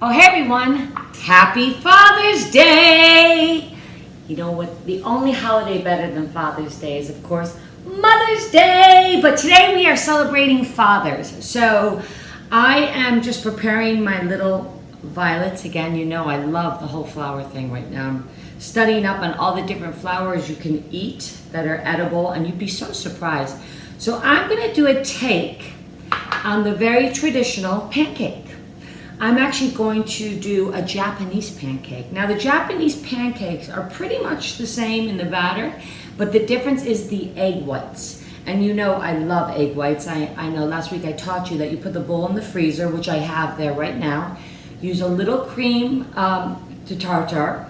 Oh, hey everyone, happy Father's Day! You know what, the only holiday better than Father's Day is, of course, Mother's Day! But today we are celebrating fathers. So I am just preparing my little violets. Again, you know I love the whole flower thing right now. I'm studying up on all the different flowers you can eat that are edible, and you'd be so surprised. So I'm gonna do a take on the very traditional pancake. I'm actually going to do a Japanese pancake. Now the Japanese pancakes are pretty much the same in the batter, but the difference is the egg whites. And you know I love egg whites. I know last week I taught you that you put the bowl in the freezer, which I have there right now. Use a little cream to tartar,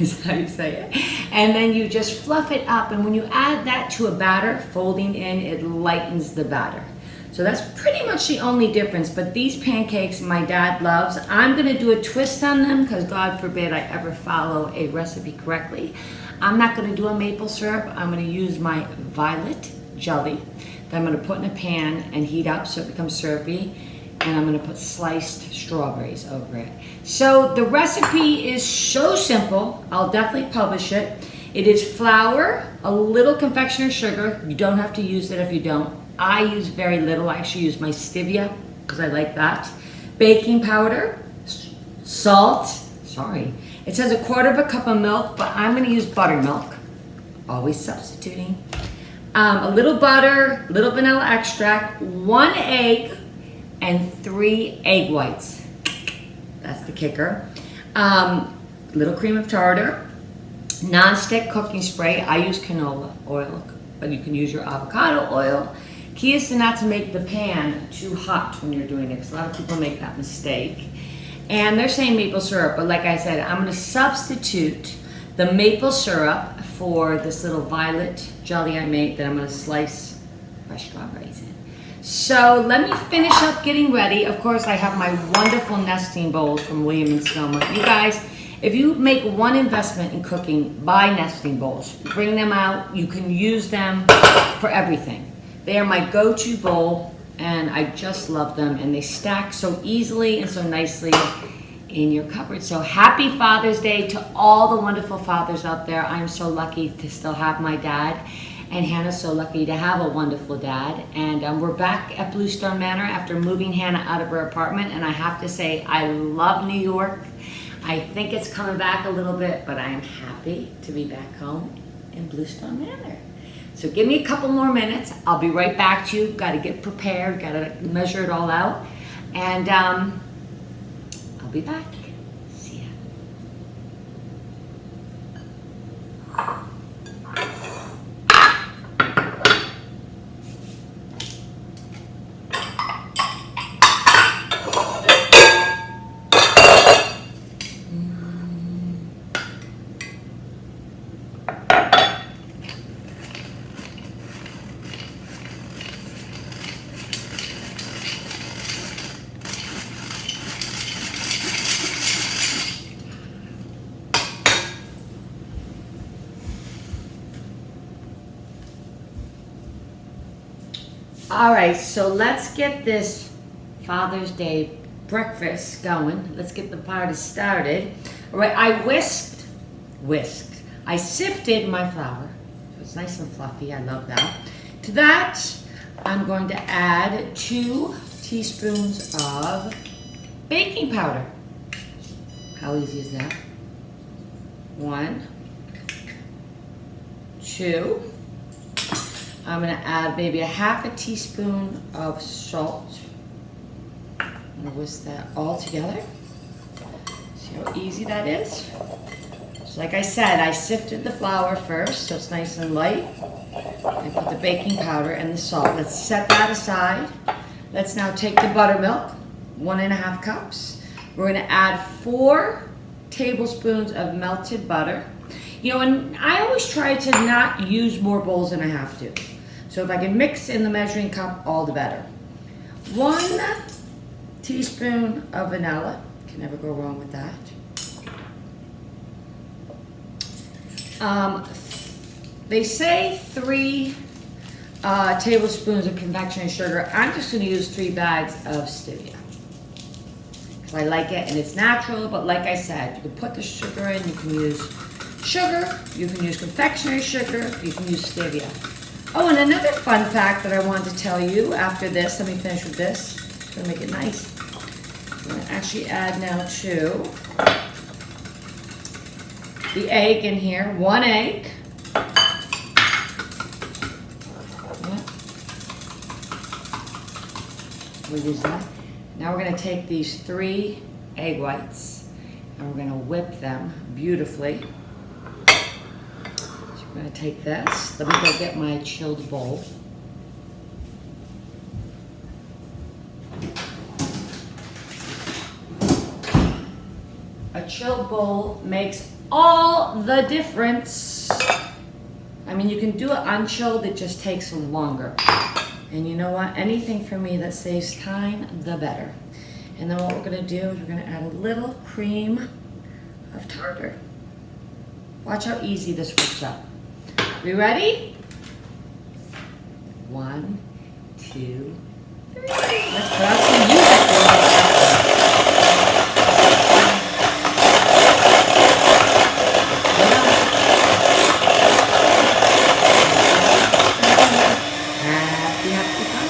is how you say it. And then you just fluff it up, and when you add that to a batter, folding in, it lightens the batter. So that's pretty much the only difference, but these pancakes my dad loves. I'm gonna do a twist on them because God forbid I ever follow a recipe correctly. I'm not gonna do a maple syrup. I'm gonna use my violet jelly that I'm gonna put in a pan and heat up so it becomes syrupy, and I'm gonna put sliced strawberries over it. So the recipe is so simple. I'll definitely publish it. It is flour, a little confectioner's sugar. You don't have to use it if you don't. I use very little. I actually use my stevia because I like that. Baking powder, salt, sorry. It says 1/4 cup of milk, but I'm gonna use buttermilk, always substituting. A little butter, little vanilla extract, 1 egg, and 3 egg whites. That's the kicker. Little cream of tartar, non-stick cooking spray. I use canola oil, but you can use your avocado oil. Key is not to make the pan too hot when you're doing it, because a lot of people make that mistake. And they're saying maple syrup, but like I said, I'm gonna substitute the maple syrup for this little violet jelly I made that I'm gonna slice fresh strawberries in. So let me finish up getting ready. Of course, I have my wonderful nesting bowls from William and Sonoma. You guys, if you make one investment in cooking, buy nesting bowls. Bring them out, you can use them for everything. They are my go-to bowl, and I just love them, and they stack so easily and so nicely in your cupboard. So happy Father's Day to all the wonderful fathers out there. I'm so lucky to still have my dad, and Hannah's so lucky to have a wonderful dad. And we're back at Bluestone Manor after moving Hannah out of her apartment, and I have to say I love New York. I think it's coming back a little bit, but I am happy to be back home in Bluestone Manor. So give me a couple more minutes. I'll be right back to you. Got to get prepared, got to measure it all out. And I'll be back. See ya. All right, so let's get this Father's Day breakfast going. Let's get the party started. All right, I I sifted my flour, so it's nice and fluffy. I love that. To that, I'm going to add 2 teaspoons of baking powder. How easy is that? 1, 2. I'm gonna add maybe 1/2 teaspoon of salt. I'm gonna whisk that all together. See how easy that is? So like I said, I sifted the flour first, so it's nice and light. I put the baking powder and the salt. Let's set that aside. Let's now take the buttermilk, 1½ cups. We're gonna add 4 tablespoons of melted butter. You know, and I always try to not use more bowls than I have to. So if I can mix in the measuring cup, all the better. 1 teaspoon of vanilla. Can never go wrong with that. They say 3 tablespoons of confectionery sugar. I'm just going to use 3 bags of stevia. So I like it, and it's natural, but like I said, you can put the sugar in, you can use sugar, you can use confectionery sugar, you can use stevia. Oh, and another fun fact that I wanted to tell you after this, let me finish with this. It's gonna make it nice. I'm gonna actually add now to the egg in here, 1 egg. We'll use that. Now we're gonna take these 3 egg whites and we're gonna whip them beautifully. I'm going to take this. Let me go get my chilled bowl. A chilled bowl makes all the difference. I mean, you can do it unchilled, it just takes longer. And you know what? Anything for me that saves time, the better. And then what we're going to do is we're going to add a little cream of tartar. Watch how easy this works out. We ready? 1, 2, 3. Let's put out some music. Happy, happy fun.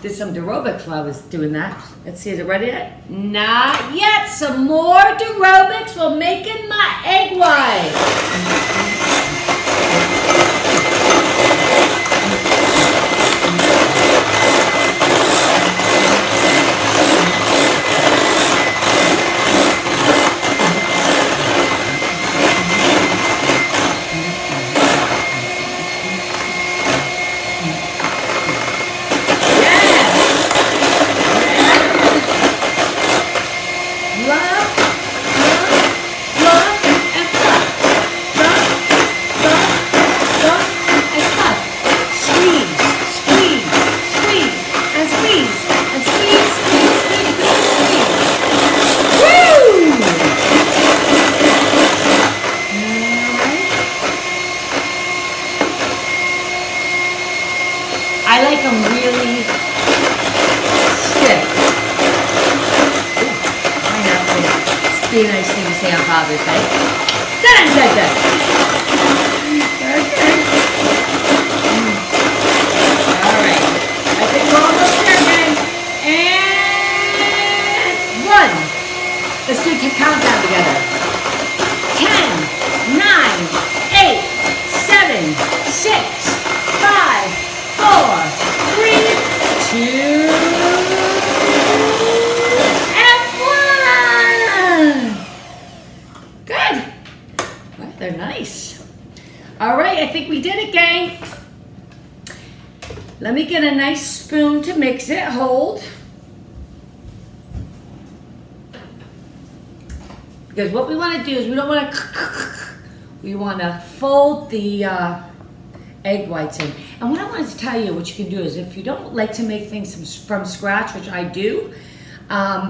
Did some aerobics while I was doing that. Let's see, is it ready yet? Not yet. Some more aerobics while making my egg white. I like them really stiff. Pineapple. It's be a nice thing to say on Father's Day. Done. Okay. All right. I think we're almost there, guys. And 1. Let's do a countdown together. 10, 9, 8, 7, 6, 5, 4, 3, 2, and 1. Good. Well, they're nice. All right, I think we did it, gang. Let me get a nice spoon to mix it. Hold. Because what we want to do is we don't want to, we want to fold the egg whites in. And what I wanted to tell you, what you can do is if you don't like to make things from scratch, which I do,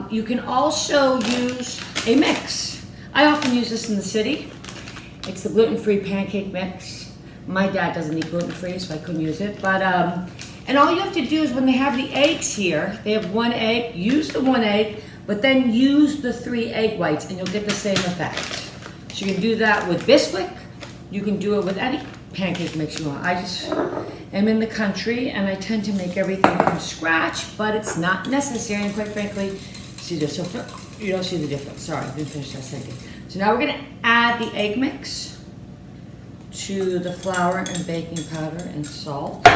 you can also use a mix. I often use this in the city. It's the gluten-free pancake mix. My dad doesn't eat gluten-free, so I couldn't use it. But and all you have to do is when they have the eggs here, they have 1 egg, use the 1 egg, but then use the 3 egg whites and you'll get the same effect. So you can do that with Bisquick. You can do it with any pancake mix you want. I just am in the country and I tend to make everything from scratch, but it's not necessary, and quite frankly, see this, so you don't see the difference. Sorry, I didn't finish that second. So now we're gonna add the egg mix to the flour and baking powder and salt.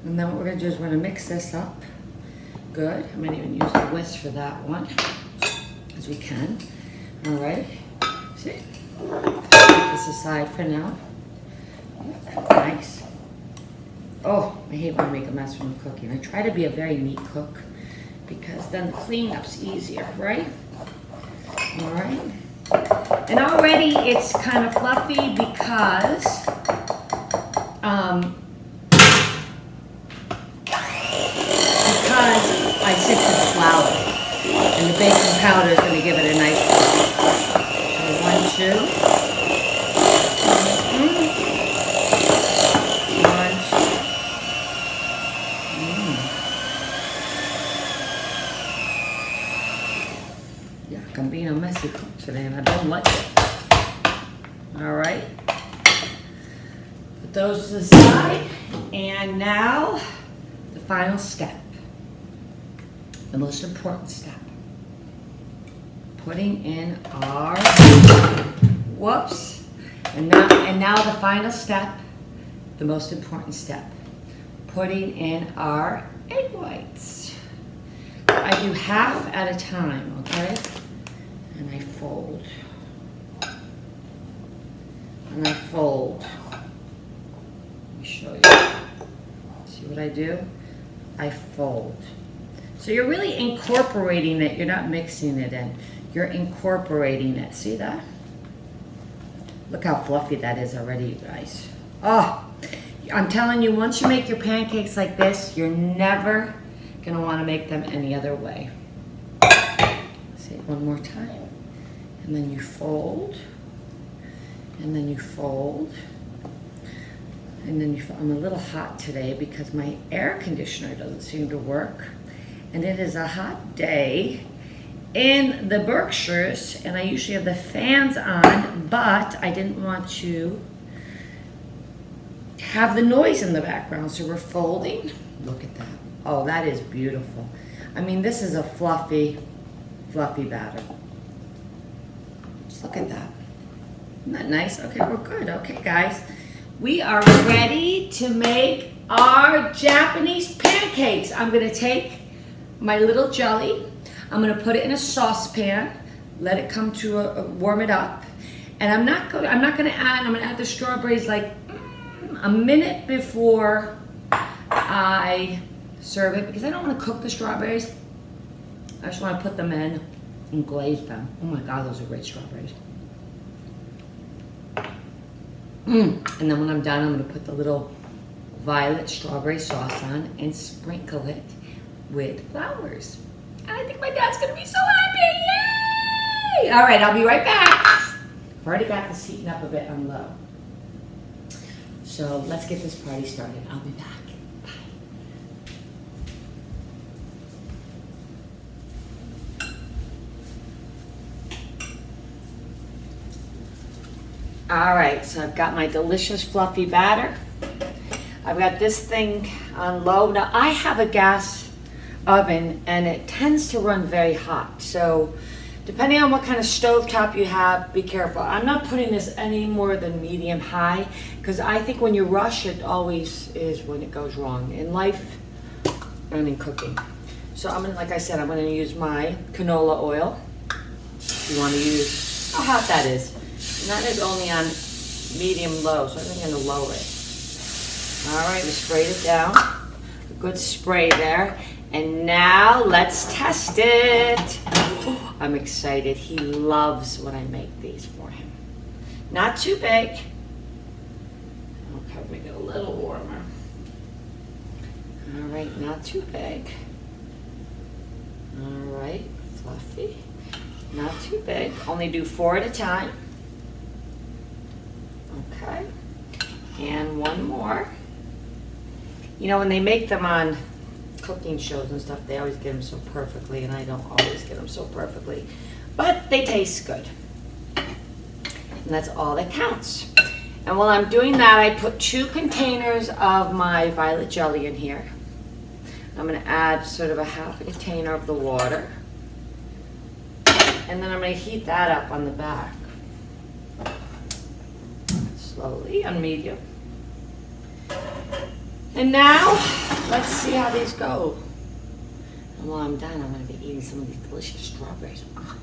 And then what we're gonna do is we're gonna mix this up. Good. I'm gonna even use the whisk for that one, as we can. All right. See? Put this aside for now. Nice. Oh, I hate when I make a mess when I'm cooking. I try to be a very neat cook because then the cleanup's easier, right? All right. And already it's kind of fluffy because I sifted flour, and the baking powder is going to give it a nice so 1, 2. 1, 2. Yuck, I'm being a messy cook today, and I don't like it. All right. Put those to the side, and now the final step. The most important step. Putting in our, whoops. And now the final step, the most important step. Putting in our egg whites. I do half at a time, okay? And I fold. And I fold. Let me show you. See what I do? I fold. So you're really incorporating it. You're not mixing it in. You're incorporating it. See that? Look how fluffy that is already, you guys. Oh, I'm telling you, once you make your pancakes like this, you're never going to want to make them any other way. Say it one more time. And then you fold. And then you fold. And then you fold. I'm a little hot today because my air conditioner doesn't seem to work. And it is a hot day in the Berkshires, and I usually have the fans on, but I didn't want to have the noise in the background, so we're folding. Look at that. Oh, that is beautiful. I mean, this is a fluffy, fluffy batter. Just look at that. Isn't that nice? Okay, we're good. Okay, guys. We are ready to make our Japanese pancakes. I'm going to take my little jelly. I'm going to put it in a saucepan, let it come to warm it up, and I'm not going to add the strawberries like a minute before I serve it because I don't want to cook the strawberries. I just want to put them in and glaze them. Oh my God, those are great strawberries. And then when I'm done, I'm going to put the little violet strawberry sauce on and sprinkle it with flowers. I think my dad's gonna be so happy. Yay! All right, I'll be right back. I've already got this heating up a bit on low. So let's get this party started. I'll be back. Bye. All right, so I've got my delicious fluffy batter. I've got this thing on low. Now I have a gas oven and it tends to run very hot, so depending on what kind of stovetop you have, be careful. I'm not putting this any more than medium high because I think when you rush, it always is when it goes wrong in life and in cooking. So I'm gonna, like I said, I'm gonna use my canola oil. If you want to use how hot that is, and that is only on medium low, so I think I'm gonna lower it. All right, we sprayed it down. A good spray there. And now let's test it. Oh, I'm excited. He loves when I make these for him. Not too big. Okay, make it a little warmer. All right, not too big. All right, fluffy. Not too big. Only do 4 at a time. Okay. And one more. You know, when they make them on cooking shows and stuff, they always get them so perfectly, and I don't always get them so perfectly, but they taste good, and that's all that counts. And while I'm doing that, I put 2 containers of my violet jelly in here. I'm going to add sort of a half a container of the water, and then I'm going to heat that up on the back slowly on medium. And now, let's see how these go. And while I'm done, I'm going to be eating some of these delicious strawberries. Oh,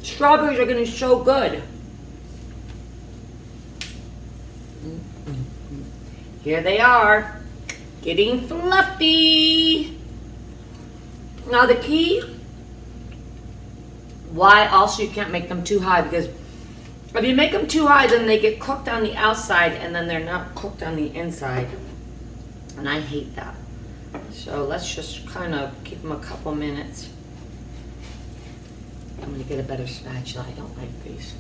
strawberries are going to be so good. Here they are, getting fluffy. Now the key, why also you can't make them too high, because if you make them too high, then they get cooked on the outside and then they're not cooked on the inside. And I hate that. So let's just kind of keep them a couple minutes. I'm going to get a better spatula. I don't like these.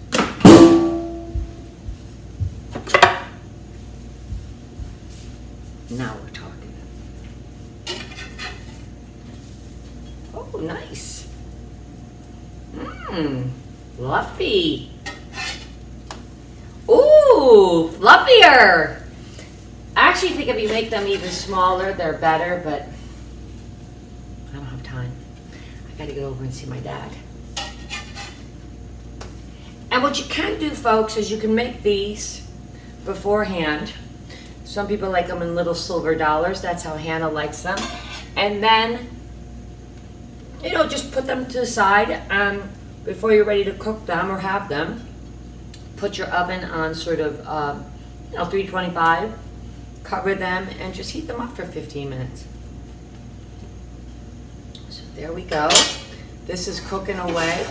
Now we're talking. Oh, nice. Fluffy. Ooh, fluffier. I actually think if you make them even smaller, they're better, but I don't have time. I gotta get over and see my dad. And what you can do, folks, is you can make these beforehand. Some people like them in little silver dollars. That's how Hannah likes them. And then, you know, just put them to the side before you're ready to cook them or have them. Put your oven on sort of, 325. Cover them and just heat them up for 15 minutes. So there we go. This is cooking away.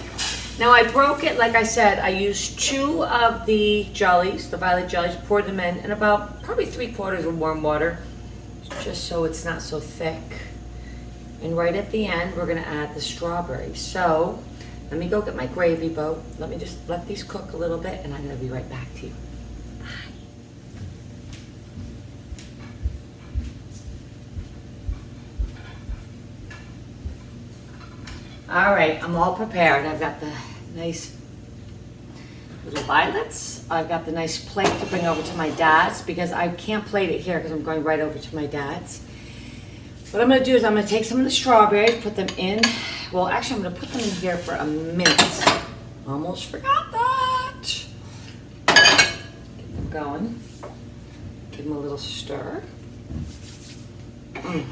Now I broke it, like I said, I used 2 of the jellies, the violet jellies, poured them in about probably 3/4 of warm water, just so it's not so thick. And right at the end, we're gonna add the strawberries. So let me go get my gravy boat. Let me just let these cook a little bit and I'm gonna be right back to you. All right, I'm all prepared. I've got the nice little violets. I've got the nice plate to bring over to my dad's because I can't plate it here because I'm going right over to my dad's. What I'm gonna do is I'm gonna take some of the strawberries, put them in. Well, actually I'm gonna put them in here for a minute. Almost forgot that. Get them going. Give them a little stir. Okay.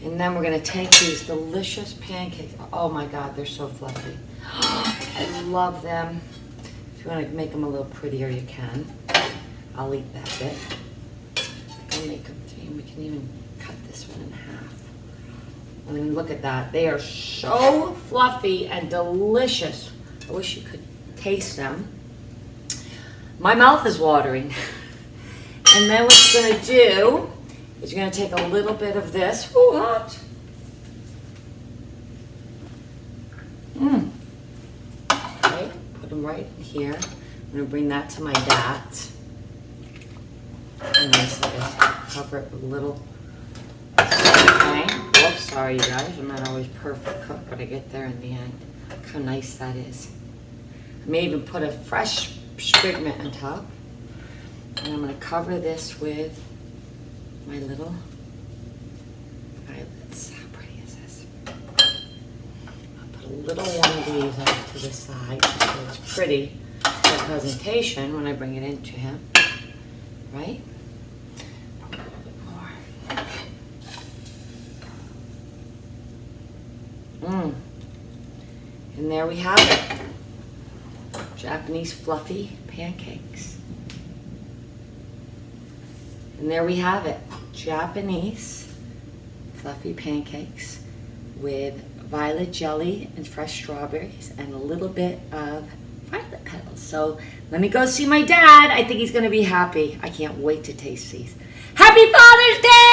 And then we're gonna take these delicious pancakes. Oh my God, they're so fluffy. I love them. If you wanna make them a little prettier, you can. I'll eat that bit. I'll make them, we can even cut this one in half. I mean, look at that. They are so fluffy and delicious. I wish you could taste them. My mouth is watering. And then what you're gonna do is you're going to take a little bit of this. Ooh, hot. Okay, put them right in here. I'm going to bring that to my dad's. And nice like this. Cover it with a little. Okay. Whoops, sorry you guys. I'm not always perfect cook, but I get there in the end. Look how nice that is. I may even put a fresh sprig mint on top. And I'm going to cover this with my little violets. How pretty is this? I'll put a little one of these off to the side so it's pretty for presentation when I bring it into him. Right? A little bit more. And there we have it. Japanese fluffy pancakes. And there we have it, Japanese fluffy pancakes with violet jelly and fresh strawberries and a little bit of violet petals. So let me go see my dad. I think he's gonna be happy. I can't wait to taste these. Happy Father's Day!